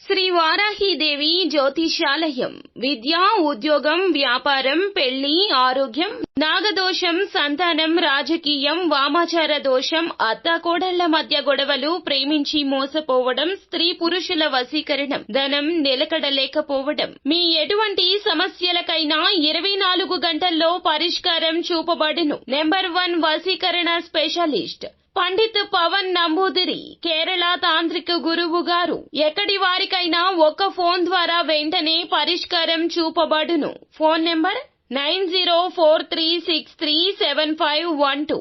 శ్రీ వారాహీదేవి జ్యోతిషాలయం. విద్య, ఉద్యోగం, వ్యాపారం, పెళ్లి, ఆరోగ్యం, నాగదోషం, సంతానం, రాజకీయం, వామాచార దోషం, అత్తాకోడళ్ల మధ్య గొడవలు, ప్రేమించి మోసపోవడం, స్త్రీ పురుషుల వశీకరణం, ధనం నిలకడలేకపోవడం, మీ ఎటువంటి సమస్యలకైనా 24 గంటల్లో పరిష్కారం చూపబడును. నెంబర్ 1 వశీకరణ స్పెషలిస్ట్ పండిత్ పవన్ నంబూదిరి, కేరళ తాంత్రిక గురువు గారు. ఎక్కడి వారికైనా ఒక్క ఫోన్ ద్వారా వెంటనే పరిష్కారం చూపబడును. Phone number 9043637512.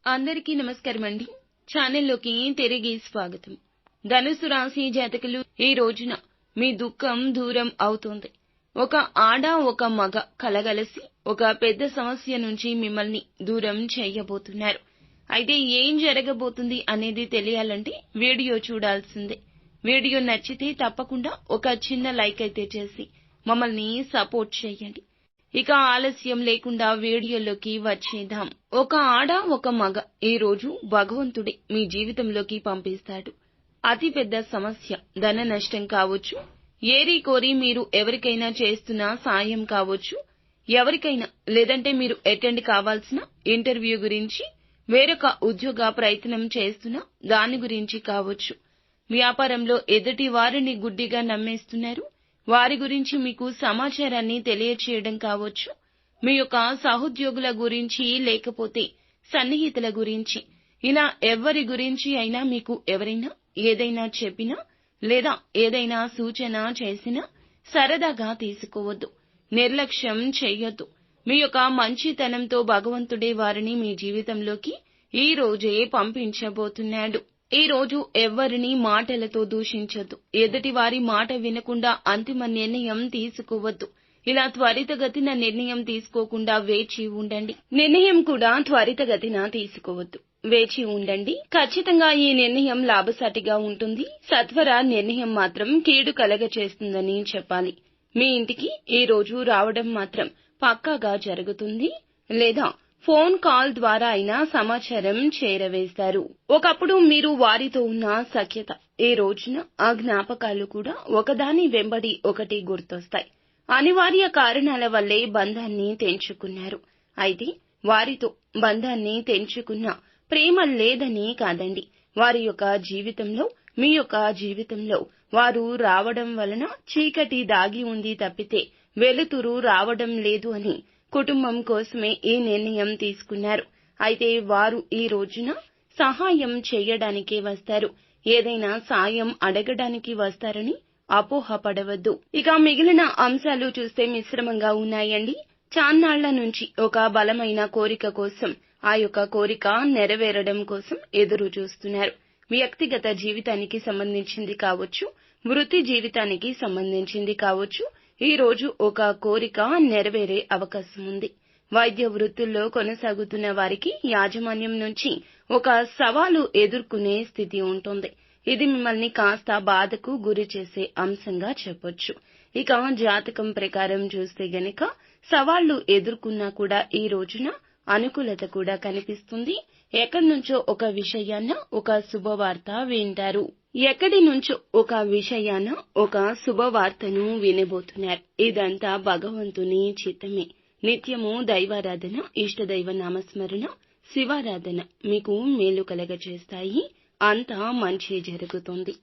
అందరికీ నమస్కారం అండి. ఛానల్లోకి తిరిగి స్వాగతం. ధనుసు రాశి జాతకులు, ఈ రోజున మీ దుఃఖం దూరం అవుతుంది. ఒక ఆడ ఒక మగ కలగలిసి ఒక పెద్ద సమస్య నుంచి మిమ్మల్ని దూరం చేయబోతున్నారు. అయితే ఏం జరగబోతుంది అనేది తెలియాలంటే వీడియో చూడాల్సిందే. వీడియో నచ్చితే తప్పకుండా ఒక చిన్న లైక్ అయితే చేసి మమ్మల్ని సపోర్ట్ చేయండి. ఇక ఆలస్యం లేకుండా వీడియోలోకి వచ్చేద్దాం. ఒక ఆడ ఒక మగ ఈ రోజు భగవంతుడే మీ జీవితంలోకి పంపిస్తాడు. అతి పెద్ద సమస్య ధన నష్టం కావచ్చు, ఏరి కోరి మీరు ఎవరికైనా చేస్తున్న సాయం కావచ్చు, ఎవరికైనా లేదంటే మీరు అటెండ్ కావాల్సిన ఇంటర్వ్యూ గురించి, వేరొక ఉద్యోగ ప్రయత్నం చేస్తున్నా దాని గురించి కావచ్చు. వ్యాపారంలో ఎదుటి వారిని గుడ్డిగా నమ్మేస్తున్నారు, వారి గురించి మీకు సమాచారాన్ని తెలియచేయడం కావచ్చు. మీ యొక్క సహోద్యోగుల గురించి లేకపోతే సన్నిహితుల గురించి, ఇలా ఎవరి గురించి అయినా మీకు ఎవరైనా ఏదైనా చెప్పినా లేదా ఏదైనా సూచన చేసినా సరదాగా తీసుకోవద్దు, నిర్లక్ష్యం చేయొద్దు. మీ యొక్క మంచితనంతో భగవంతుడే వారిని మీ జీవితంలోకి ఈ రోజే పంపించబోతున్నాడు. ఈ రోజు ఎవ్వరిని మాటలతో దూషించొద్దు. ఎదుటి వారి మాట వినకుండా అంతిమ నిర్ణయం తీసుకోవద్దు. ఇలా త్వరితగతిన నిర్ణయం తీసుకోకుండా వేచి ఉండండి. నిర్ణయం కూడా త్వరితగతిన తీసుకోవద్దు, వేచి ఉండండి. ఖచ్చితంగా ఈ నిర్ణయం లాభసాటిగా ఉంటుంది. సత్వర నిర్ణయం మాత్రం కీడు కలగచేస్తుందని చెప్పాలి. మీ ఇంటికి ఈ రోజు రావడం మాత్రం పక్కాగా జరుగుతుంది, లేదా ఫోన్ కాల్ ద్వారా అయినా సమాచారం చేరవేస్తారు. ఒకప్పుడు మీరు వారితో ఉన్న సఖ్యత, ఈ రోజున ఆ జ్ఞాపకాలు కూడా ఒకదాని వెంబడి ఒకటి గుర్తొస్తాయి. అనివార్య కారణాల వల్లే బంధాన్ని తెంచుకున్నారు. అయితే వారితో బంధాన్ని తెంచుకున్న ప్రేమ లేదని కాదండి. వారి యొక్క జీవితంలో, మీ యొక్క జీవితంలో వారు రావడం వలన చీకటి దాగి ఉంది తప్పితే వెలుతురు రావడం లేదు అని కుటుంబం కోసమే ఈ నిర్ణయం తీసుకున్నారు. అయితే వారు ఈ రోజున సహాయం చేయడానికే వస్తారు, ఏదైనా సాయం అడగడానికి వస్తారని అపోహపడవద్దు. ఇక మిగిలిన అంశాలు చూస్తే మిశ్రమంగా ఉన్నాయండి. చాన్నాళ్ల నుంచి ఒక బలమైన కోరిక కోసం, ఆ యొక్క కోరిక నెరవేరడం కోసం ఎదురు చూస్తున్నారు. వ్యక్తిగత జీవితానికి సంబంధించింది కావచ్చు, వృత్తి జీవితానికి సంబంధించింది కావచ్చు, ఈ రోజు ఒక కోరిక నెరవేరే అవకాశం ఉంది. వైద్య వృత్తుల్లో కొనసాగుతున్న వారికి యాజమాన్యం నుంచి ఒక సవాలు ఎదుర్కొనే స్థితి ఉంటుంది. ఇది మిమ్మల్ని కాస్త బాధకు గురి చేసే అంశంగా చెప్పొచ్చు. ఇక జాతకం ప్రకారం చూస్తే గనక సవాళ్లు ఎదుర్కొన్నా కూడా ఈ రోజున అనుకూలత కూడా కనిపిస్తుంది. ఎక్కడి నుంచో ఒక విషయాన్న ఒక శుభవార్త వింటారు. ఎక్కడి నుంచో ఒక విషయాన ఒక శుభవార్తను వినబోతున్నారు. ఇదంతా భగవంతుని చిత్తమే. నిత్యము దైవారాధన, ఇష్టదైవ నామస్మరణ, శివారాధన మీకు మేలు కలగచేస్తాయి. అంతా మంచి జరుగుతుంది.